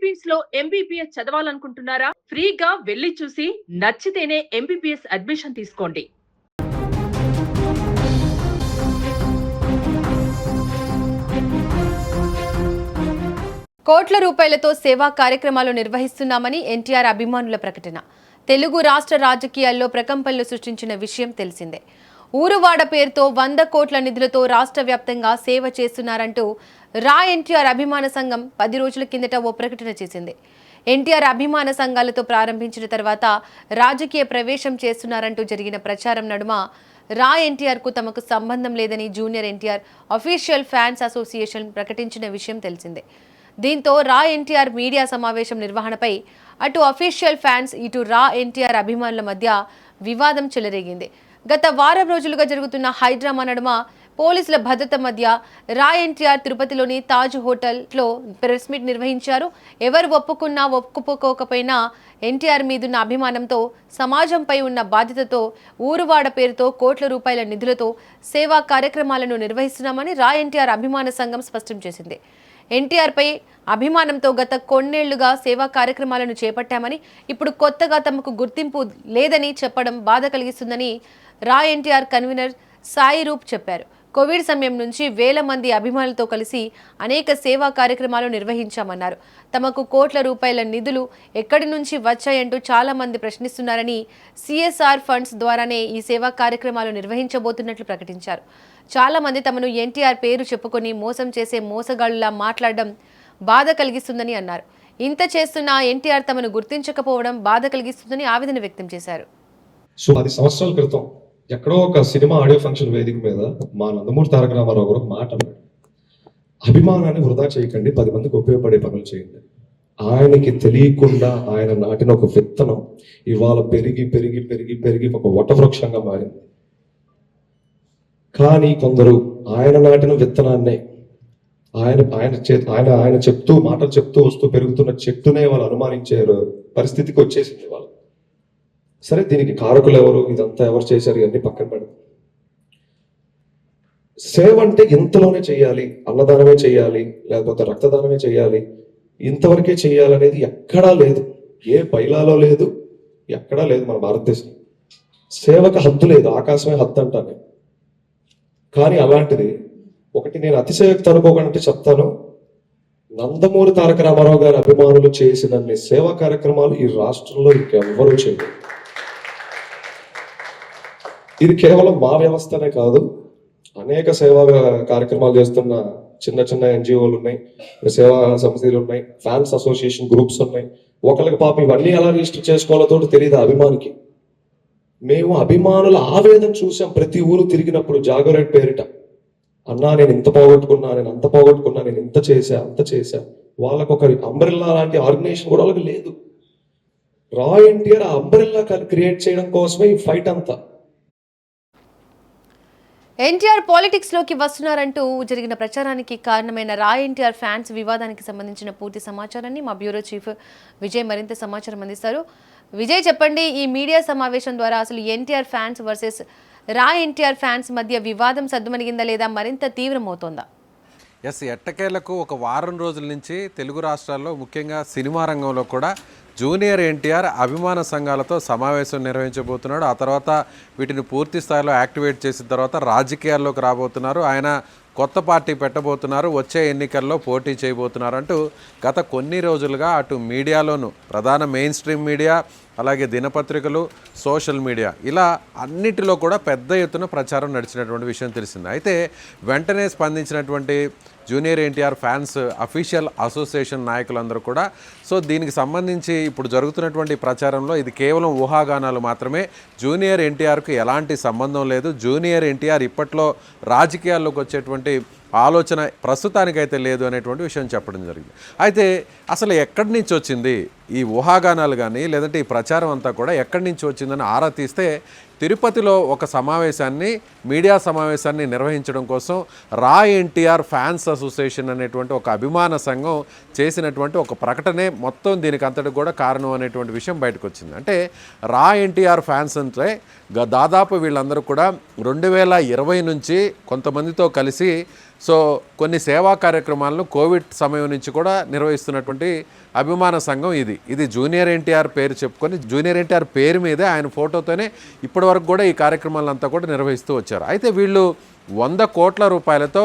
Philippines లో MBBS చదవాలనుకుంటున్నారా? ఫ్రీగా వెళ్లి చూసి నచ్చితేనే ఎంబీబీఎస్ అడ్మిషన్ తీసుకోండి. కోట్ల రూపాయలతో సేవా కార్యక్రమాలు నిర్వహిస్తున్నామని ఎన్టీఆర్ అభిమానుల ప్రకటన. తెలుగు రాష్ట్ర రాజకీయాల్లో ప్రకంపనలు సృష్టించిన విషయం తెలిసిందే. ఊరువాడ పేరుతో 100 కోట్ల నిధులతో రాష్ట్ర వ్యాప్తంగా సేవ చేస్తున్నారంటూ రా ఎన్టీఆర్ అభిమాన సంఘం 10 రోజుల కిందట ఓ ప్రకటన చేసింది. ఎన్టీఆర్ అభిమాన సంఘాలతో ప్రారంభించిన తర్వాత రాజకీయ ప్రవేశం చేస్తున్నారంటూ జరిగిన ప్రచారం నడుమ రా ఎన్టీఆర్కు తమకు సంబంధం లేదని junior NTR official fans association ప్రకటించిన విషయం తెలిసిందే. దీంతో రా ఎన్టీఆర్ మీడియా సమావేశం నిర్వహణపై అటు అఫీషియల్ ఫ్యాన్స్ ఇటు రా ఎన్టీఆర్ అభిమానుల మధ్య వివాదం చెలరేగింది. గత వారం రోజులుగా జరుగుతున్న హైడ్రామా నడుమ పోలీసుల భద్రత మధ్య రా ఎన్టీఆర్ తిరుపతిలోని తాజ్ హోటల్లో ప్రెస్ మీట్ నిర్వహించారు. ఎవరు ఒప్పుకున్నా ఒప్పుకోకపోయినా ఎన్టీఆర్ మీదున్న అభిమానంతో, సమాజంపై ఉన్న బాధ్యతతో ఊరువాడ పేరుతో కోట్ల రూపాయల నిధులతో సేవా కార్యక్రమాలను నిర్వహిస్తున్నామని రా ఎన్టీఆర్ అభిమాన సంఘం స్పష్టం చేసింది. ఎన్టీఆర్పై అభిమానంతో గత కొన్నేళ్లుగా సేవా కార్యక్రమాలను చేపట్టామని, ఇప్పుడు కొత్తగా తమకు గుర్తింపు లేదని చెప్పడం బాధ కలిగిస్తుందని రా ఎన్టీఆర్ కన్వీనర్ సాయి రూప్ చెప్పారు. కోవిడ్ సమయం నుంచి వేల మంది అభిమానులతో కలిసి అనేక సేవా కార్యక్రమాలు నిర్వహించామన్నారు. తమకు కోట్ల రూపాయల నిధులు ఎక్కడి నుంచి వచ్చాయంటూ చాలా మంది ప్రశ్నిస్తున్నారని, సిఎస్ఆర్ ఫండ్స్ ద్వారానే ఈ సేవా కార్యక్రమాలు నిర్వహించబోతున్నట్లు ప్రకటించారు. చాలా మంది తమను ఎన్టీఆర్ పేరు చెప్పుకొని మోసం చేసే మోసగాళ్లులా మాట్లాడడం బాధ కలిగిస్తుందని అన్నారు. ఇంత చేస్తున్నా ఎన్టీఆర్ తమను గుర్తించకపోవడం బాధ కలిగిస్తుందని ఆవేదన వ్యక్తం చేశారు. సో 10 సంవత్సరాల క్రితం ఎక్కడో ఒక సినిమా ఆడియో ఫంక్షన్ వేదిక మీద మా నందమూరి తారక రామారావు గారు ఒక మాట అన్నాడు, అభిమానాన్ని వృధా చేయకండి, 10 మందికి ఉపయోగపడే పనులు చేయండి. ఆయనకి తెలియకుండా ఆయన నాటిన ఒక విత్తనం ఇవాళ పెరిగి పెరిగి పెరిగి పెరిగి ఒక వటవృక్షంగా మారింది. కానీ కొందరు ఆయన నాటిన విత్తనాన్నే ఆయన చెప్తూ మాటలు చెప్తూ వస్తూ పెరుగుతున్న చెట్టునే వాళ్ళు అనుమానించే పరిస్థితికి వచ్చేసింది వాళ్ళు. సరే, దీనికి కారకులు ఎవరు, ఇదంతా ఎవరు చేశారు, ఇవన్నీ పక్కన పెడతాం. సేవ అంటే ఇంతలోనే చేయాలి, అన్నదానమే చేయాలి, లేకపోతే రక్తదానమే చేయాలి, ఇంతవరకే చేయాలనేది ఎక్కడా లేదు. ఏ బైలాలో లేదు, ఎక్కడా లేదు మన భారతదేశం. సేవకు హద్దు లేదు, ఆకాశమే హద్దు అంటాను. కానీ అలాంటిది ఒకటి నేను అతిశయోక్తి అనుకోకుండా చెప్తాను, నందమూరి తారక రామారావు గారి అభిమానులు చేసినన్ని సేవా కార్యక్రమాలు ఈ రాష్ట్రంలో ఇంకెవ్వరూ చేయలేదు. ఇది కేవలం మా వ్యవస్థనే కాదు, అనేక సేవా కార్యక్రమాలు చేస్తున్న చిన్న చిన్న ఎన్జిఓలు ఉన్నాయి, సేవా సంస్థలు ఉన్నాయి, ఫ్యాన్స్ అసోసియేషన్ గ్రూప్స్ ఉన్నాయి. ఒకరికి పాపం ఇవన్నీ ఎలా రిజిస్టర్ చేసుకోవాలో తెలియదు అభిమానికి. మేము అభిమానుల ఆవేదన చూసాం ప్రతి ఊరు తిరిగినప్పుడు జాగరేట్ పేరిట. అన్నా నేను ఇంత పోగొట్టుకున్నా, నేను అంత పోగొట్టుకున్నా, నేను ఇంత చేశా అంత చేశా. వాళ్ళకు ఒక అంబ్రెల్లా లాంటి ఆర్గనైజేషన్ కూడా వాళ్ళకి లేదు. రా ఎన్టీఆర్ ఆ అంబ్రెల్లా క్రియేట్ చేయడం కోసమే ఈ ఫైట్ అంతా. ఎన్టీఆర్ పాలిటిక్స్ లోకి వస్తున్నారంటూ జరిగిన ప్రచారానికి కారణమైన రా ఎన్టీఆర్ ఫ్యాన్స్ వివాదానికి సంబంధించిన పూర్తి సమాచారాన్ని మా బ్యూరో చీఫ్ విజయ్ మరింత సమాచారం అందిస్తారు. విజయ్, చెప్పండి, ఈ మీడియా సమావేశం ద్వారా అసలు ఎన్టీఆర్ ఫ్యాన్స్ వర్సెస్ రా ఎన్టీఆర్ ఫ్యాన్స్ మధ్య వివాదం సద్దుమణిగిందా లేదా మరింత తీవ్రమవుతోందా? ఎట్టకేలకు ఒక వారం రోజుల నుంచి తెలుగు రాష్ట్రాల్లో ముఖ్యంగా సినిమా రంగంలో కూడా జూనియర్ ఎన్టీఆర్ అభిమాన సంఘాలతో సమావేశం నిర్వహించబోతున్నాడు. ఆ తర్వాత వీటిని పూర్తి స్థాయిలో యాక్టివేట్ చేసిన తర్వాత రాజకీయాల్లోకి రాబోతున్నారు. ఆయన కొత్త పార్టీ పెట్టబోతున్నారు, వచ్చే ఎన్నికల్లో పోటీ చేయబోతున్నారు అంటూ గత కొన్ని రోజులుగా అటు మీడియాలోనూ ప్రధాన మెయిన్ స్ట్రీమ్ మీడియా, అలాగే దినపత్రికలు, సోషల్ మీడియా ఇలా అన్నిటిలో కూడా పెద్ద ఎత్తున ప్రచారం నడిచినటువంటి విషయం తెలిసింది. అయితే వెంటనే స్పందించినటువంటి junior NTR fans official association నాయకులందరూ కూడా దీనికి సంబంధించి ఇప్పుడు జరుగుతున్నటువంటి ప్రచారంలో ఇది కేవలం ఊహాగానాలు మాత్రమే, జూనియర్ ఎన్టీఆర్కు ఎలాంటి సంబంధం లేదు, జూనియర్ ఎన్టీఆర్ ఇప్పట్లో రాజకీయాల్లోకి వచ్చేటువంటి ఆలోచన ప్రస్తుతానికైతే లేదు అనేటువంటి విషయం చెప్పడం జరిగింది. అయితే అసలు ఎక్కడి నుంచి వచ్చింది ఈ ఊహాగానాలు కానీ లేదంటే ఈ ప్రచారం అంతా కూడా ఎక్కడి నుంచి వచ్చిందని ఆరా తీస్తే తిరుపతిలో ఒక సమావేశాన్ని, మీడియా సమావేశాన్ని నిర్వహించడం కోసం రా ఎన్టీఆర్ ఫ్యాన్స్ అసోసియేషన్ అనేటువంటి ఒక అభిమాన సంఘం చేసినటువంటి ఒక ప్రకటనే మొత్తం దీనికి అంతటి కూడా కారణం అనేటువంటి విషయం బయటకు వచ్చింది. అంటే రా ఎన్టీఆర్ ఫ్యాన్స్ అంటే దాదాపు వీళ్ళందరూ కూడా 2020 నుంచి కొంతమందితో కలిసి సో కొన్ని సేవా కార్యక్రమాలను కోవిడ్ సమయం నుంచి కూడా నిర్వహిస్తున్నటువంటి అభిమాన సంఘం ఇది జూనియర్ ఎన్టీఆర్ పేరు చెప్పుకొని జూనియర్ ఎన్టీఆర్ పేరు మీదే ఆయన ఫోటోతోనే ఇప్పటివరకు కూడా ఈ కార్యక్రమాలంతా కూడా నిర్వహిస్తూ వచ్చారు. అయితే వీళ్ళు 100 కోట్ల రూపాయలతో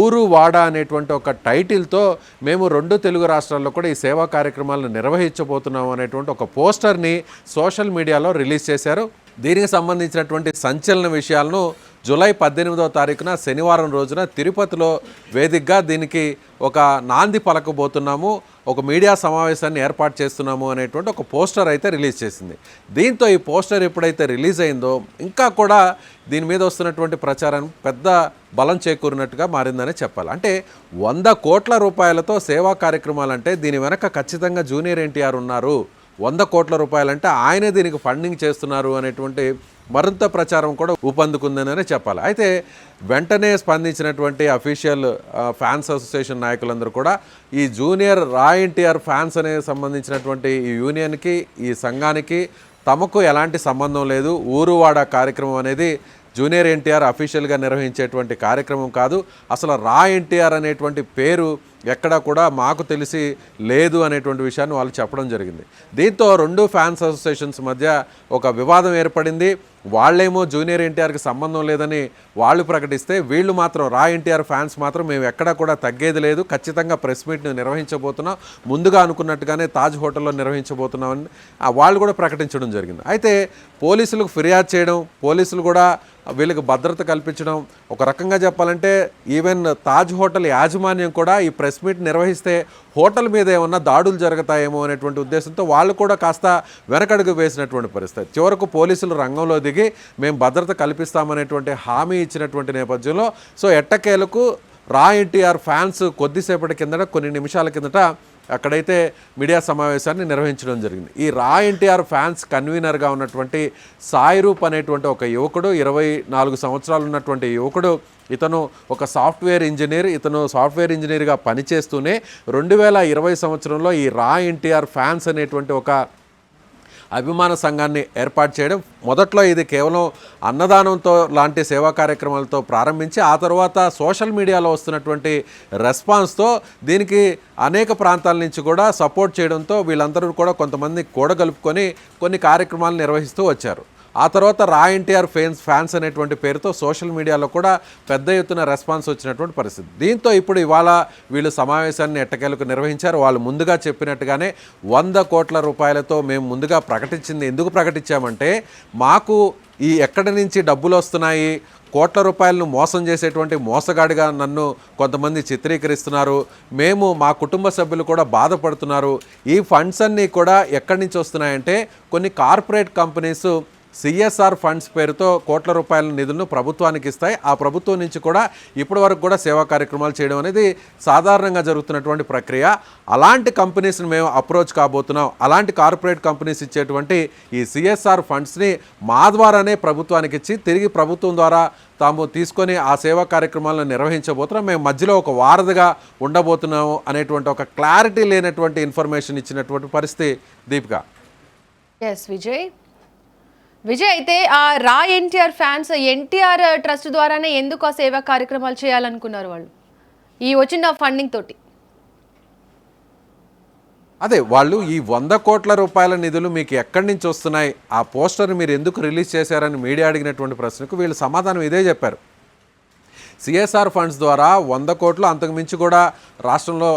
ఊరు వాడ అనేటువంటి ఒక టైటిల్తో మేము 2 తెలుగు రాష్ట్రాల్లో కూడా ఈ సేవా కార్యక్రమాలను నిర్వహించబోతున్నాం అనేటువంటి ఒక పోస్టర్ని సోషల్ మీడియాలో రిలీజ్ చేశారు. దీనికి సంబంధించినటువంటి సంచలన విషయాలను జూలై 18వ తారీఖున శనివారం రోజున తిరుపతిలో వేదికగా దీనికి ఒక నాంది పలకబోతున్నాము, ఒక మీడియా సమావేశాన్ని ఏర్పాటు చేస్తున్నాము అనేటువంటి ఒక పోస్టర్ అయితే రిలీజ్ చేసింది. దీంతో ఈ పోస్టర్ ఎప్పుడైతే రిలీజ్ అయిందో ఇంకా కూడా దీని మీద వస్తున్నటువంటి ప్రచారం పెద్ద బలం చేకూరినట్టుగా మారిందనే చెప్పాలి. అంటే 100 కోట్ల రూపాయలతో సేవా కార్యక్రమాలంటే దీని వెనక ఖచ్చితంగా జూనియర్ ఎన్టీఆర్ ఉన్నారు, 100 కోట్ల రూపాయలంటే ఆయనే దీనికి ఫండింగ్ చేస్తున్నారు అనేటువంటి మరింత ప్రచారం కూడా ఊపందుకుందనే చెప్పాలి. అయితే వెంటనే స్పందించినటువంటి అఫీషియల్ ఫ్యాన్స్ అసోసియేషన్ నాయకులందరూ కూడా ఈ జూనియర్ రా ఎన్టీఆర్ ఫ్యాన్స్ అనే సంబంధించినటువంటి ఈ యూనియన్కి ఈ సంఘానికి తమకు ఎలాంటి సంబంధం లేదు, ఊరువాడ కార్యక్రమం అనేది జూనియర్ ఎన్టీఆర్ అఫీషియల్గా నిర్వహించేటువంటి కార్యక్రమం కాదు, అసలు రా ఎన్టీఆర్ అనేటువంటి పేరు ఎక్కడా కూడా మాకు తెలిసి లేదు అనేటువంటి విషయాన్ని వాళ్ళు చెప్పడం జరిగింది. దీంతో 2 ఫ్యాన్స్ అసోసియేషన్స్ మధ్య ఒక వివాదం ఏర్పడింది. వాళ్ళేమో జూనియర్ ఎన్టీఆర్కి సంబంధం లేదని వాళ్ళు ప్రకటిస్తే, వీళ్ళు మాత్రం రా ఎన్టీఆర్ ఫ్యాన్స్ మాత్రం మేము ఎక్కడా కూడా తగ్గేది లేదు, ఖచ్చితంగా ప్రెస్ మీట్ని నిర్వహించబోతున్నాం, ముందుగా అనుకున్నట్టుగానే తాజ్ హోటల్లో నిర్వహించబోతున్నామని వాళ్ళు కూడా ప్రకటించడం జరిగింది. అయితే పోలీసులకు ఫిర్యాదు చేయడం, పోలీసులు కూడా వీళ్ళకి భద్రత కల్పించడం, ఒక రకంగా చెప్పాలంటే ఈవెన్ తాజ్ హోటల్ యాజమాన్యం కూడా ఈ ప్రెస్ మీట్ నిర్వహిస్తే హోటల్ మీద ఏమన్నా దాడులు జరుగుతాయేమో అనేటువంటి ఉద్దేశంతో వాళ్ళు కూడా కాస్త వెనకడుగు వేసినటువంటి పరిస్థితి. చివరకు పోలీసులు రంగంలో దిగి మేము భద్రత కల్పిస్తామనేటువంటి హామీ ఇచ్చినటువంటి నేపథ్యంలో సో ఎట్టకేలకు రా ఎన్టీఆర్ ఫ్యాన్స్ కొద్దిసేపటి కిందట కొన్ని నిమిషాల కిందట అక్కడైతే మీడియా సమావేశాన్ని నిర్వహించడం జరిగింది. ఈ రా ఎన్టీఆర్ ఫ్యాన్స్ కన్వీనర్గా ఉన్నటువంటి సాయి రూప్ అనేటువంటి ఒక యువకుడు, 24 సంవత్సరాలు ఉన్నటువంటి యువకుడు, ఇతను ఒక సాఫ్ట్వేర్ ఇంజనీర్. ఇతను సాఫ్ట్వేర్ ఇంజనీర్గా పనిచేస్తూనే 2020 సంవత్సరంలో ఈ రా ఎన్టీఆర్ ఫ్యాన్స్ అనేటువంటి ఒక అభిమాన సంఘాన్ని ఏర్పాటు చేయడం. మొదట్లో ఇది కేవలం అన్నదానంతో లాంటి సేవా కార్యక్రమాలతో ప్రారంభించి ఆ తర్వాత సోషల్ మీడియాలో వస్తున్నటువంటి రెస్పాన్స్తో దీనికి అనేక ప్రాంతాల నుంచి కూడా సపోర్ట్ చేయడంతో వీళ్ళందరూ కూడా కొంతమంది కూడగలుపుకొని కొన్ని కార్యక్రమాలు నిర్వహిస్తూ వచ్చారు. ఆ తర్వాత రా ఎన్టీఆర్ ఫ్యాన్స్ అనేటువంటి పేరుతో సోషల్ మీడియాలో కూడా పెద్ద ఎత్తున రెస్పాన్స్ వచ్చినటువంటి పరిస్థితి. దీంతో ఇప్పుడు ఇవాళ వీళ్ళు సమావేశాన్ని ఎట్టకేలకు నిర్వహించారు. వాళ్ళు ముందుగా చెప్పినట్టుగానే 100 కోట్ల రూపాయలతో మేము ముందుగా ప్రకటించింది ఎందుకు ప్రకటించామంటే, మాకు ఈ ఎక్కడి నుంచి డబ్బులు వస్తున్నాయి, కోట్ల రూపాయలను మోసం చేసేటువంటి మోసగాడిగా నన్ను కొంతమంది చిత్రీకరిస్తున్నారు, మేము మా కుటుంబ సభ్యులు కూడా బాధపడుతున్నారు, ఈ ఫండ్స్ అన్నీ కూడా ఎక్కడి నుంచి వస్తున్నాయంటే కొన్ని కార్పొరేట్ కంపెనీస్ సిఎస్ఆర్ ఫండ్స్ పేరుతో కోట్ల రూపాయల నిధులను ప్రభుత్వానికి ఇస్తాయి, ఆ ప్రభుత్వం నుంచి కూడా ఇప్పటి వరకు కూడా సేవా కార్యక్రమాలు చేయడం అనేది సాధారణంగా జరుగుతున్నటువంటి ప్రక్రియ. అలాంటి కంపెనీస్ని మేము అప్రోచ్ కాబోతున్నాం, అలాంటి కార్పొరేట్ కంపెనీస్ ఇచ్చేటువంటి ఈ సిఎస్ఆర్ ఫండ్స్ని మా ద్వారానే ప్రభుత్వానికి ఇచ్చి తిరిగి ప్రభుత్వం ద్వారా తాము తీసుకొని ఆ సేవా కార్యక్రమాలను నిర్వహించబోతున్నాం, మేము మధ్యలో ఒక వారధిగా ఉండబోతున్నాము అనేటువంటి ఒక క్లారిటీ లేనటువంటి ఇన్ఫర్మేషన్ ఇచ్చినటువంటి పరిస్థితి. దీపిక. ఎస్ విజయ్ అయితే ఆ రా ఎన్టీఆర్ ఫ్యాన్స్ ఎన్టీఆర్ ట్రస్ట్ ద్వారానే ఎందుకు ఆ సేవా కార్యక్రమాలు చేయాలనుకున్నారు వాళ్ళు ఈ వచ్చిన ఫండింగ్ తోటి? అదే వాళ్ళు ఈ 100 కోట్ల రూపాయల నిధులు మీకు ఎక్కడి నుంచి వస్తున్నాయి, ఆ పోస్టర్ మీరు ఎందుకు రిలీజ్ చేశారని మీడియా అడిగినటువంటి ప్రశ్నకు వీళ్ళు సమాధానం ఇదే చెప్పారు. సిఎస్ఆర్ ఫండ్స్ ద్వారా 100 కోట్లు అంతకు మించి కూడా రాష్ట్రంలో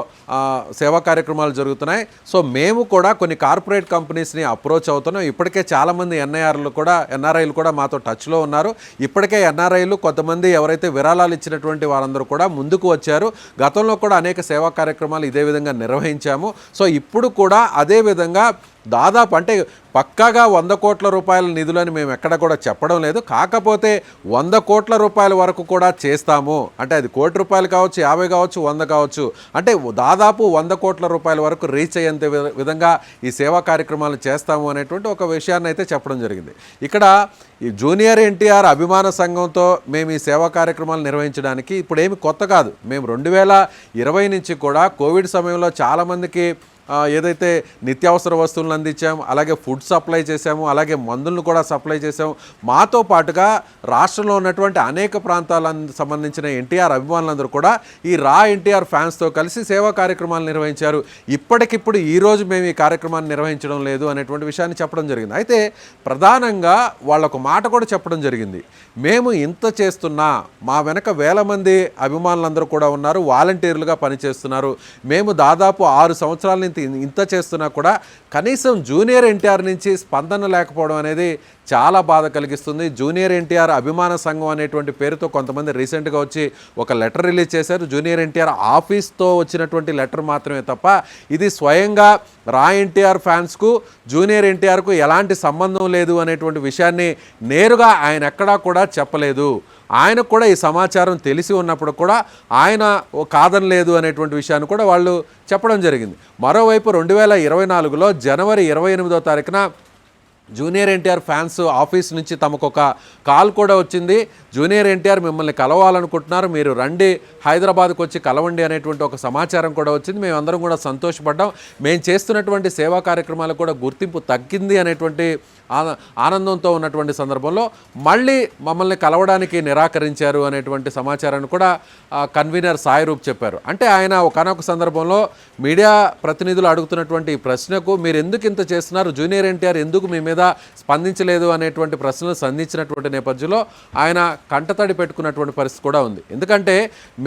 సేవా కార్యక్రమాలు జరుగుతున్నాయి. సో మేము కూడా కొన్ని కార్పొరేట్ కంపెనీస్ని అప్రోచ్ అవుతున్నాం. ఇప్పటికే చాలామంది ఎన్ఆర్ఐలు కూడా మాతో టచ్లో ఉన్నారు. ఇప్పటికే ఎన్ఆర్ఐలు కొంతమంది ఎవరైతే విరాళాలు ఇచ్చినటువంటి వారందరూ కూడా ముందుకు వచ్చారు. గతంలో కూడా అనేక సేవా కార్యక్రమాలు ఇదే విధంగా నిర్వహించాము. సో ఇప్పుడు కూడా అదే విధంగా దాదాపు అంటే పక్కాగా 100 కోట్ల రూపాయల నిధులని మేము ఎక్కడ కూడా చెప్పడం లేదు, కాకపోతే 100 కోట్ల రూపాయల వరకు కూడా చేస్తాము అంటే అది ₹1 కోటి కావచ్చు, 50 కావచ్చు, 100 కావచ్చు, అంటే దాదాపు 100 కోట్ల రూపాయల వరకు రీచ్ అయ్యేంత విధంగా ఈ సేవా కార్యక్రమాలు చేస్తాము అనేటువంటి ఒక విషయాన్ని అయితే చెప్పడం జరిగింది. ఇక్కడ ఈ జూనియర్ ఎన్టీఆర్ అభిమాన సంఘంతో మేము ఈ సేవా కార్యక్రమాలు నిర్వహించడానికి ఇప్పుడు ఏమి కొత్త కాదు. మేము 2020 నుంచి కూడా కోవిడ్ సమయంలో చాలామందికి ఏదైతే నిత్యావసర వస్తువులను అందించాము, అలాగే ఫుడ్ సప్లై చేశాము, అలాగే మందులను కూడా సప్లై చేశాము. మాతో పాటుగా రాష్ట్రంలో ఉన్నటువంటి అనేక ప్రాంతాలకు సంబంధించిన ఎన్టీఆర్ అభిమానులందరూ కూడా ఈ రా ఎన్టీఆర్ ఫ్యాన్స్తో కలిసి సేవా కార్యక్రమాలు నిర్వహించారు. ఇప్పటికిప్పుడు ఈరోజు మేము ఈ కార్యక్రమాన్ని నిర్వహించడం లేదు అనేటువంటి విషయాన్ని చెప్పడం జరిగింది. అయితే ప్రధానంగా వాళ్ళొక మాట కూడా చెప్పడం జరిగింది. మేము ఇంత చేస్తున్నా మా వెనక వేల మంది అభిమానులందరూ కూడా ఉన్నారు, వాలంటీర్లుగా పనిచేస్తున్నారు. మేము దాదాపు 6 సంవత్సరాల నుంచి ఇంత చేస్తున్నా కూడా కనీసం జూనియర్ ఎన్టీఆర్ నుంచి స్పందన లేకపోవడం అనేది చాలా బాధ కలిగిస్తుంది. జూనియర్ ఎన్టీఆర్ అభిమాన సంఘం అనేటువంటి పేరుతో కొంతమంది రీసెంట్గా వచ్చి ఒక లెటర్ రిలీజ్ చేశారు. జూనియర్ ఎన్టీఆర్ ఆఫీస్తో వచ్చినటువంటి లెటర్ మాత్రమే తప్ప ఇది స్వయంగా రా ఎన్టీఆర్ ఫ్యాన్స్కు జూనియర్ ఎన్టీఆర్కు ఎలాంటి సంబంధం లేదు అనేటువంటి విషయాన్ని నేరుగా ఆయన ఎక్కడా కూడా చెప్పలేదు. ఆయనకు కూడా ఈ సమాచారం తెలిసి ఉన్నప్పుడు కూడా ఆయన కాదనలేదు అనేటువంటి విషయాన్ని కూడా వాళ్ళు చెప్పడం జరిగింది. మరోవైపు 2024లో జనవరి 28వ తారీఖున జూనియర్ ఎన్టీఆర్ ఫ్యాన్స్ ఆఫీస్ నుంచి తమకు ఒక కాల్ కూడా వచ్చింది. జూనియర్ ఎన్టీఆర్ మిమ్మల్ని కలవాలనుకుంటున్నారు, మీరు రండి, హైదరాబాద్కు వచ్చి కలవండి అనేటువంటి ఒక సమాచారం కూడా వచ్చింది. మేమందరం కూడా సంతోషపడ్డాం. మేము చేస్తున్నటువంటి సేవా కార్యక్రమాలకు కూడా గుర్తింపు తగ్గింది అనేటువంటి ఆనందంతో ఉన్నటువంటి సందర్భంలో మళ్ళీ మమ్మల్ని కలవడానికి నిరాకరించారు అనేటువంటి సమాచారాన్ని కూడా కన్వీనర్ సాయి రూప్ చెప్పారు. అంటే ఆయన ఒకనొక సందర్భంలో మీడియా ప్రతినిధులు అడుగుతున్నటువంటి ప్రశ్నకు మీరు ఎందుకు ఇంత చేస్తున్నారు, జూనియర్ ఎన్టీఆర్ ఎందుకు మీ మీద స్పందించలేదు అనేటువంటి ప్రశ్నలు సంధించినటువంటి నేపథ్యంలో ఆయన కంటతడి పెట్టుకున్నటువంటి పరిస్థితి కూడా ఉంది. ఎందుకంటే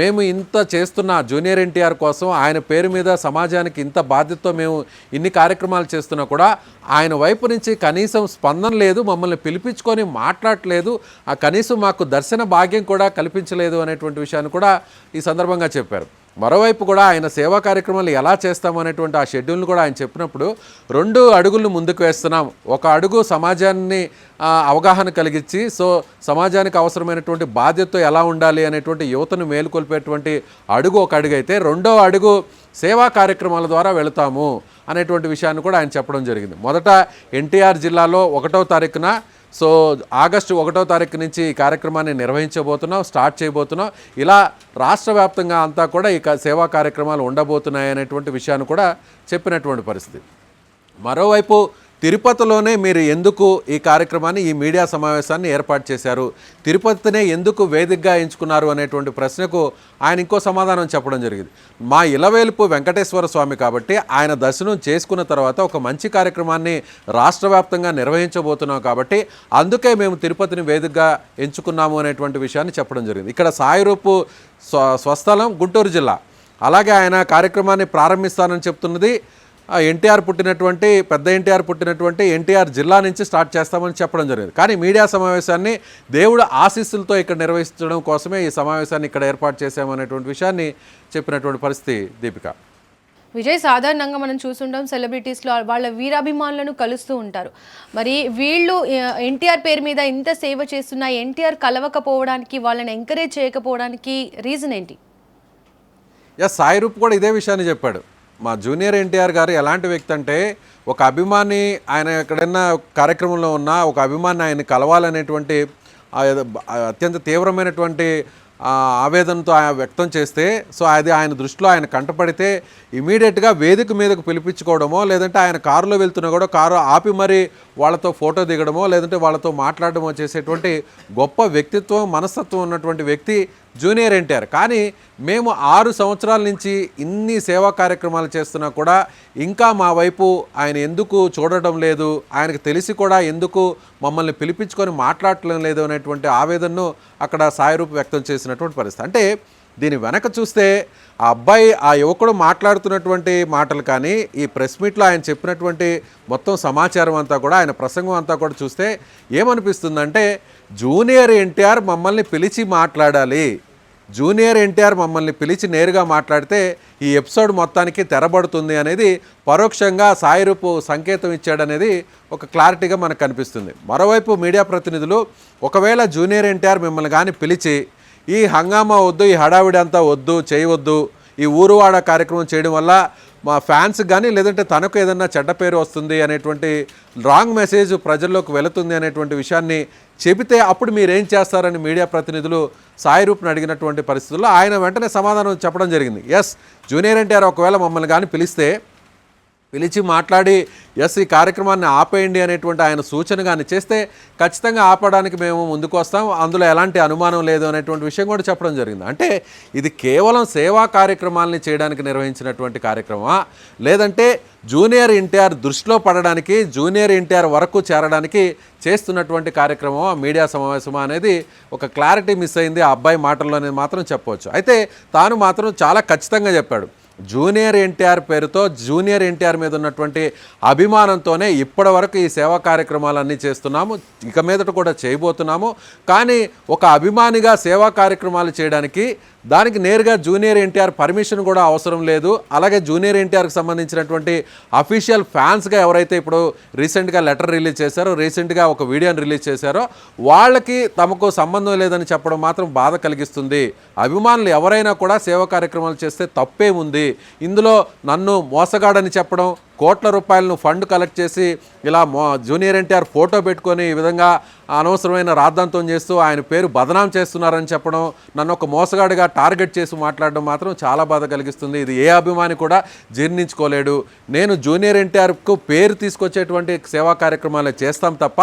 మేము ఇంత చేస్తున్న జూనియర్ ఎన్టీఆర్ కోసం ఆయన పేరు మీద సమాజానికి ఇంత బాధ్యతతో మేము ఇన్ని కార్యక్రమాలు చేస్తున్నా కూడా ఆయన వైపు నుంచి కనీసం స్పందన లేదు, మమ్మల్ని పిలిపించుకొని మాట్లాడలేదు, ఆ కనీసం మాకు దర్శన భాగ్యం కూడా కల్పించలేదు అనేటువంటి విషయాన్ని కూడా ఈ సందర్భంగా చెప్పారు. మరోవైపు కూడా ఆయన సేవా కార్యక్రమాలు ఎలా చేస్తామనేటువంటి ఆ షెడ్యూల్ను కూడా ఆయన చెప్పినప్పుడు 2 అడుగులను ముందుకు వేస్తున్నాం. ఒక అడుగు సమాజాన్ని అవగాహన కలిగించి సమాజానికి అవసరమైనటువంటి బాధ్యతతో ఎలా ఉండాలి అనేటువంటి యువతను మేలుకొల్పేటువంటి అడుగు ఒక అడుగు అయితే, రెండో అడుగు సేవా కార్యక్రమాల ద్వారా వెళతాము అనేటువంటి విషయాన్ని కూడా ఆయన చెప్పడం జరిగింది. మొదట ఎన్టీఆర్ జిల్లాలో 1వ తారీఖున ఆగస్టు 1వ తారీఖు నుంచి ఈ కార్యక్రమాన్ని నిర్వహించబోతున్నాం, స్టార్ట్ చేయబోతున్నాం. ఇలా రాష్ట్ర వ్యాప్తంగా అంతా కూడా ఈ సేవా కార్యక్రమాలు ఉండబోతున్నాయి అనేటువంటి విషయాన్ని కూడా చెప్పినటువంటి పరిస్థితి. మరోవైపు తిరుపతిలోనే మీరు ఎందుకు ఈ కార్యక్రమాన్ని, ఈ మీడియా సమావేశాన్ని ఏర్పాటు చేశారు, తిరుపతినే ఎందుకు వేదికగా ఎంచుకున్నారు అనేటువంటి ప్రశ్నకు ఆయన ఇంకో సమాధానం చెప్పడం జరిగింది. మా ఇలవేలుపు వెంకటేశ్వర స్వామి కాబట్టి ఆయన దర్శనం చేసుకున్న తర్వాత ఒక మంచి కార్యక్రమాన్ని రాష్ట్ర వ్యాప్తంగా నిర్వహించబోతున్నాం కాబట్టి అందుకే మేము తిరుపతిని వేదికగా ఎంచుకున్నాము అనేటువంటి విషయాన్ని చెప్పడం జరిగింది. ఇక్కడ సాయిరూపు స్వస్థలం గుంటూరు జిల్లా. అలాగే ఆయన కార్యక్రమాన్ని ప్రారంభిస్తానని చెప్తున్నది ఎన్టీఆర్ పుట్టినటువంటి పెద్ద ఎన్టీఆర్ పుట్టినటువంటి ఎన్టీఆర్ జిల్లా నుంచి స్టార్ట్ చేస్తామని చెప్పడం జరిగింది. కానీ మీడియా సమావేశాన్ని దేవుడు ఆశీస్సులతో ఇక్కడ నిర్వహించడం కోసమే ఈ సమావేశాన్ని ఇక్కడ ఏర్పాటు చేశామనేటువంటి విషయాన్ని చెప్పినటువంటి పరిస్థితి. దీపిక, విజయ్, సాధారణంగా మనం చూస్తుంటాం సెలబ్రిటీస్లో వాళ్ళ వీరాభిమానులను కలుస్తూ ఉంటారు. మరి వీళ్ళు ఎన్టీఆర్ పేరు మీద ఇంత సేవ చేస్తున్నా ఎన్టీఆర్ కలవకపోవడానికి, వాళ్ళని ఎంకరేజ్ చేయకపోవడానికి రీజన్ ఏంటి? సాయి రూప్ కూడా ఇదే విషయాన్ని చెప్పాడు. మా జూనియర్ ఎన్టీఆర్ గారు ఎలాంటి వ్యక్తి అంటే, ఒక అభిమాని ఆయన ఎక్కడైనా కార్యక్రమంలో ఉన్న ఒక అభిమాని ఆయన కలవాలనేటువంటి అత్యంత తీవ్రమైనటువంటి ఆవేదనతో ఆయన వ్యక్తం చేస్తే అది ఆయన దృష్టిలో ఆయన కంటపడితే ఇమీడియట్గా వేదిక మీదకు పిలిపించుకోవడమో, లేదంటే ఆయన కారులో వెళ్తున్నా కూడా కారు ఆపి మరి వాళ్ళతో ఫోటో దిగడమో, లేదంటే వాళ్ళతో మాట్లాడడమో చేసేటువంటి గొప్ప వ్యక్తిత్వం, మనస్తత్వం ఉన్నటువంటి వ్యక్తి జూనియర్ ఎన్టీఆర్. కానీ మేము 6 సంవత్సరాల నుంచి ఇన్ని సేవా కార్యక్రమాలు చేస్తున్నా కూడా ఇంకా మా వైపు ఆయన ఎందుకు చూడడం లేదు, ఆయనకు తెలిసి కూడా ఎందుకు మమ్మల్ని పిలిపించుకొని మాట్లాడటం లేదు అనేటువంటి ఆవేదనను అక్కడ సాయిరూప్ వ్యక్తం చేసినటువంటి పరిస్థితి. అంటే దీని వెనక చూస్తే ఆ అబ్బాయి, ఆ యువకుడు మాట్లాడుతున్నటువంటి మాటలు కానీ ఈ ప్రెస్ మీట్లో ఆయన చెప్పినటువంటి మొత్తం సమాచారం అంతా కూడా, ఆయన ప్రసంగం అంతా కూడా చూస్తే ఏమనిపిస్తుందంటే, జూనియర్ ఎన్టీఆర్ మమ్మల్ని పిలిచి మాట్లాడాలి, జూనియర్ ఎన్టీఆర్ మమ్మల్ని పిలిచి నేరుగా మాట్లాడితే ఈ ఎపిసోడ్ మొత్తానికి తెరబడుతుంది అనేది పరోక్షంగా సాయిరూపు సంకేతం ఇచ్చాడనేది ఒక క్లారిటీగా మనకు కనిపిస్తుంది. మరోవైపు మీడియా ప్రతినిధులు ఒకవేళ జూనియర్ ఎన్టీఆర్ మిమ్మల్ని కానీ పిలిచి ఈ హంగామా వద్దు, ఈ హడావిడి అంతా వద్దు, చేయవద్దు, ఈ ఊరువాడ కార్యక్రమం చేయడం వల్ల మా ఫ్యాన్స్కి కానీ లేదంటే తనకు ఏదన్నా చెడ్డ పేరు వస్తుంది అనేటువంటి రాంగ్ మెసేజ్ ప్రజల్లోకి వెళుతుంది అనేటువంటి విషయాన్ని చెబితే అప్పుడు మీరేం చేస్తారని మీడియా ప్రతినిధులు సాయిరూప్ని అడిగినటువంటి పరిస్థితుల్లో ఆయన వెంటనే సమాధానం చెప్పడం జరిగింది. జూనియర్ ఎన్టీఆర్ ఒకవేళ మమ్మల్ని కానీ పిలిస్తే పిలిచి మాట్లాడి ఎస్ ఈ కార్యక్రమాన్ని ఆపేయండి అనేటువంటి ఆయన సూచన కానీ చేస్తే ఖచ్చితంగా ఆపడానికి మేము ముందుకు వస్తాం, అందులో ఎలాంటి అనుమానం లేదు అనేటువంటి విషయం కూడా చెప్పడం జరిగింది. అంటే ఇది కేవలం సేవా కార్యక్రమాలని చేయడానికి నిర్వహించినటువంటి కార్యక్రమమా, లేదంటే జూనియర్ ఎన్టీఆర్ దృష్టిలో పడడానికి, జూనియర్ ఎన్టీఆర్ వరకు చేరడానికి చేస్తున్నటువంటి కార్యక్రమమా, మీడియా సమావేశమా అనేది ఒక క్లారిటీ మిస్ అయింది ఆ అబ్బాయి మాటల్లోనే మాత్రం చెప్పవచ్చు. అయితే తాను మాత్రం చాలా ఖచ్చితంగా చెప్పాడు, జూనియర్ ఎన్టీఆర్ పేరుతో జూనియర్ ఎన్టీఆర్ మీద ఉన్నటువంటి అభిమానంతోనే ఇప్పటి వరకు ఈ సేవా కార్యక్రమాలన్నీ చేస్తున్నాము, ఇక మీదట కూడా చేయబోతున్నాము. కానీ ఒక అభిమానిగా సేవా కార్యక్రమాలు చేయడానికి దానికి నేరుగా జూనియర్ ఎన్టీఆర్ పర్మిషన్ కూడా అవసరం లేదు. అలాగే జూనియర్ ఎన్టీఆర్కి సంబంధించినటువంటి అఫీషియల్ ఫ్యాన్స్గా ఎవరైతే ఇప్పుడు రీసెంట్గా లెటర్ రిలీజ్ చేశారో, రీసెంట్గా ఒక వీడియోని రిలీజ్ చేశారో, వాళ్ళకి తమకు సంబంధం లేదని చెప్పడం మాత్రం బాధ కలిగిస్తుంది. అభిమానులు ఎవరైనా కూడా సేవా కార్యక్రమాలు చేస్తే తప్పేముంది, ఇందులో నన్ను మోసగాడని చెప్పడం, కోట్ల రూపాయలను ఫండ్ కలెక్ట్ చేసి ఇలా జూనియర్ ఎన్టీఆర్ ఫోటో పెట్టుకొని ఈ విధంగా అనవసరమైన రాద్ధాంతం చేస్తూ ఆయన పేరు బదనాం చేస్తున్నారని చెప్పడం, నన్ను ఒక మోసగాడిగా టార్గెట్ చేసి మాట్లాడడం మాత్రం చాలా బాధ కలిగిస్తుంది. ఇది ఏ అభిమాని కూడా జీర్ణించుకోలేడు. నేను జూనియర్ ఎన్టీఆర్కు పేరు తీసుకొచ్చేటువంటి సేవా కార్యక్రమాలు చేస్తాం తప్ప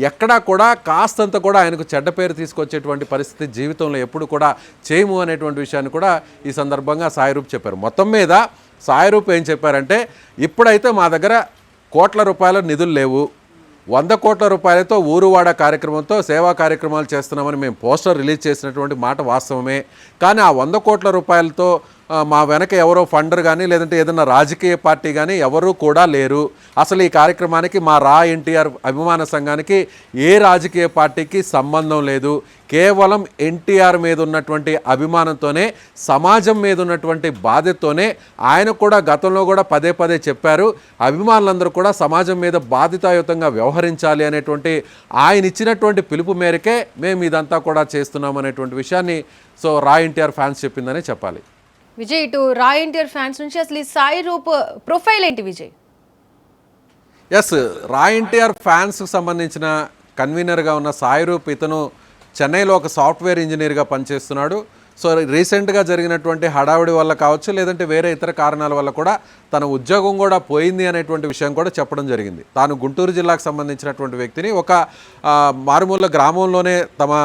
ఎక్కడా కూడా కాస్తంత కూడా ఆయనకు చెడ్డ పేరు తీసుకొచ్చేటువంటి పరిస్థితి జీవితంలో ఎప్పుడు కూడా చేయము అనేటువంటి విషయాన్ని కూడా ఈ సందర్భంగా సాయిరూప్ చెప్పారు. మొత్తం మీద సాయిరూప్ ఏం చెప్పారంటే, ఇప్పుడైతే మా దగ్గర కోట్ల రూపాయల నిధులు లేవు, 100 కోట్ల రూపాయలతో ఊరువాడ కార్యక్రమంతో సేవా కార్యక్రమాలు చేస్తున్నామని మేము పోస్టర్ రిలీజ్ చేసినటువంటి మాట వాస్తవమే. కానీ ఆ 100 కోట్ల రూపాయలతో మా వెనక ఎవరో ఫండర్ కానీ లేదంటే ఏదైనా రాజకీయ పార్టీ కానీ ఎవరూ కూడా లేరు. అసలు ఈ కార్యక్రమానికి మా రా ఎన్టీఆర్ అభిమాన సంఘానికి ఏ రాజకీయ పార్టీకి సంబంధం లేదు. కేవలం ఎన్టీఆర్ మీద ఉన్నటువంటి అభిమానంతోనే, సమాజం మీద ఉన్నటువంటి బాధ్యతతోనే, ఆయన కూడా గతంలో కూడా పదే పదే చెప్పారు, అభిమానులందరూ కూడా సమాజం మీద బాధ్యతాయుతంగా వ్యవహరించాలి అనేటువంటి ఆయన ఇచ్చినటువంటి పిలుపు మేరకే మేము ఇదంతా కూడా చేస్తున్నాం అనేటువంటి విషయాన్ని రా ఎన్టీఆర్ ఫ్యాన్స్ చెప్పిందనే చెప్పాలి. విజయ్, ఇటు రా ఎన్టీఆర్ ఫ్యాన్స్ నుంచి అసలు ఈ సాయిరూప్ ప్రొఫైల్ ఏంటి విజయ్? ఎస్, రా ఎన్టీఆర్ ఫ్యాన్స్కి సంబంధించిన కన్వీనర్గా ఉన్న సాయిరూప్, ఇతను చెన్నైలో ఒక సాఫ్ట్వేర్ ఇంజనీర్గా పనిచేస్తున్నాడు. రీసెంట్గా జరిగినటువంటి హడావిడి వల్ల కావచ్చు, లేదంటే వేరే ఇతర కారణాల వల్ల కూడా తన ఉద్యోగం కూడా పోయింది అనేటువంటి విషయం కూడా చెప్పడం జరిగింది. తాను గుంటూరు జిల్లాకు సంబంధించినటువంటి వ్యక్తిని, ఒక మారుమూల గ్రామంలోనే తమ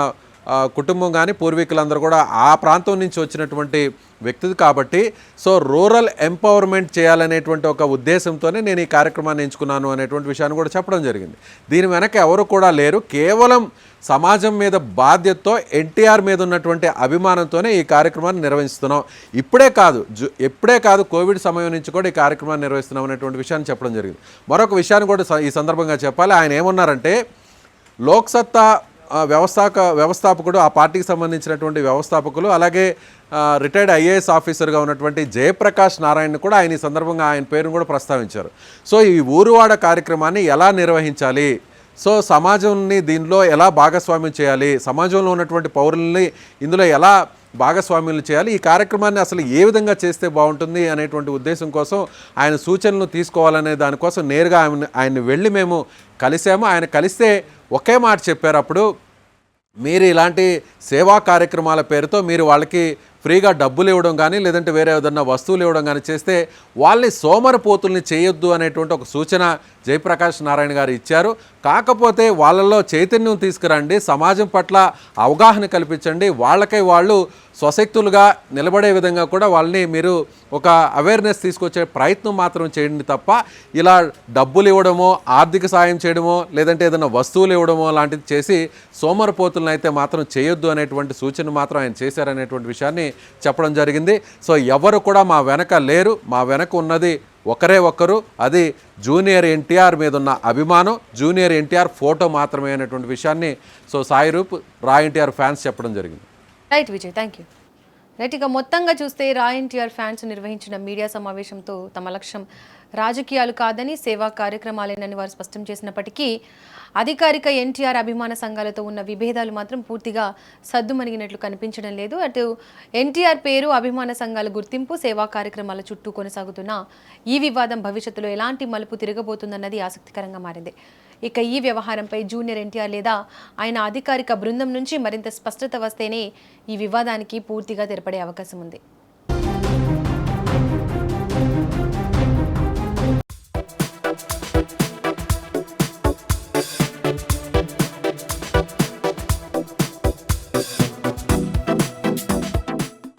కుటుంబం కానీ పూర్వీకులందరూ కూడా ఆ ప్రాంతం నుంచి వచ్చినటువంటి వ్యక్తి కాబట్టి రూరల్ ఎంపవర్మెంట్ చేయాలనేటువంటి ఒక ఉద్దేశంతోనే నేను ఈ కార్యక్రమాన్ని ఎంచుకున్నాను అనేటువంటి విషయాన్ని కూడా చెప్పడం జరిగింది. దీని వెనక ఎవరు కూడా లేరు, కేవలం సమాజం మీద బాధ్యతతో, ఎన్టీఆర్ మీద ఉన్నటువంటి అభిమానంతోనే ఈ కార్యక్రమాన్ని నిర్వహిస్తున్నాం. ఎప్పుడే కాదు కోవిడ్ సమయం నుంచి కూడా ఈ కార్యక్రమాన్ని నిర్వహిస్తున్నాం అనేటువంటి విషయాన్ని చెప్పడం జరిగింది. మరొక విషయాన్ని కూడా ఈ సందర్భంగా చెప్పాలి. ఆయన ఏమన్నారంటే, లోక్సత్తా వ్యవస్థాపకుడు, ఆ పార్టీకి సంబంధించినటువంటి వ్యవస్థాపకులు, అలాగే రిటైర్డ్ ఐఏఎస్ ఆఫీసర్గా ఉన్నటువంటి జయప్రకాష్ నారాయణ కూడా ఆయన ఈ సందర్భంగా ఆయన పేరును కూడా ప్రస్తావించారు. ఈ ఊరువాడ కార్యక్రమాన్ని ఎలా నిర్వహించాలి, సమాజాన్ని దీనిలో ఎలా భాగస్వామ్యం చేయాలి, సమాజంలో ఉన్నటువంటి పౌరుల్ని ఇందులో ఎలా భాగస్వామ్యులు చేయాలి, ఈ కార్యక్రమాన్ని అసలు ఏ విధంగా చేస్తే బాగుంటుంది అనేటువంటి ఉద్దేశం కోసం ఆయన సూచనలు తీసుకోవాలనే దానికోసం నేరుగా ఆయన్ని వెళ్ళి మేము కలిసాము. ఆయన కలిస్తే ఒకే మాట చెప్పారు, అప్పుడు మీరు ఇలాంటి సేవా కార్యక్రమాల పేరుతో మీరు వాళ్ళకి ఫ్రీగా డబ్బులు ఇవ్వడం కానీ లేదంటే వేరే ఏదన్నా వస్తువులు ఇవ్వడం కానీ చేస్తే వాళ్ళని సోమరిపోతుల్ని చేయొద్దు అనేటువంటి ఒక సూచన జయప్రకాష్ నారాయణ గారు ఇచ్చారు. కాకపోతే వాళ్ళల్లో చైతన్యం తీసుకురండి, సమాజం పట్ల అవగాహన కల్పించండి, వాళ్ళకై వాళ్ళు స్వశక్తులుగా నిలబడే విధంగా కూడా వాళ్ళని మీరు ఒక అవేర్నెస్ తీసుకొచ్చే ప్రయత్నం మాత్రం చేయండి తప్ప ఇలా డబ్బులు ఇవ్వడమో, ఆర్థిక సాయం చేయడమో, లేదంటే ఏదైనా వస్తువులు ఇవ్వడమో లాంటిది చేసి సోమరిపోతులను అయితే మాత్రం చేయొద్దు అనేటువంటి సూచన మాత్రం ఆయన చేశారనేటువంటి విషయాన్ని చెప్పడం జరిగింది. ఎవరు కూడా మా వెనక లేరు, మా వెనక ఉన్నది ఒకరే ఒక్కరు, అది జూనియర్ ఎన్టీఆర్ మీద ఉన్న అభిమానం, జూనియర్ ఎన్టీఆర్ ఫోటో మాత్రమే అనేటువంటి విషయాన్ని సాయిరూప్, రా ఎన్టీఆర్ ఫ్యాన్స్ చెప్పడం జరిగింది. Right Vijay, thank you. Right, ఇక మొత్తంగా చూస్తే రా ఎన్టీఆర్ ఫ్యాన్స్ నిర్వహించిన మీడియా సమావేశంతో తమ లక్ష్యం రాజకీయాలు కాదని సేవా కార్యక్రమాలేనని వారు స్పష్టం చేసినప్పటికీ అధికారిక ఎన్టీఆర్ అభిమాన సంఘాలతో ఉన్న విభేదాలు మాత్రం పూర్తిగా సద్దుమణిగినట్లు కనిపించడం లేదు. అటు ఎన్టీఆర్ పేరు, అభిమాన సంఘాల గుర్తింపు, సేవా కార్యక్రమాల చుట్టూ కొనసాగుతున్న ఈ వివాదం భవిష్యత్తులో ఎలాంటి మలుపు తిరగబోతుందన్నది ఆసక్తికరంగా మారింది. ఇక ఈ వ్యవహారంపై జూనియర్ ఎన్టీఆర్ లేదా ఆయన అధికారిక బృందం నుంచి మరింత స్పష్టత వస్తేనే ఈ వివాదానికి పూర్తిగా తెరపడే అవకాశం ఉంది.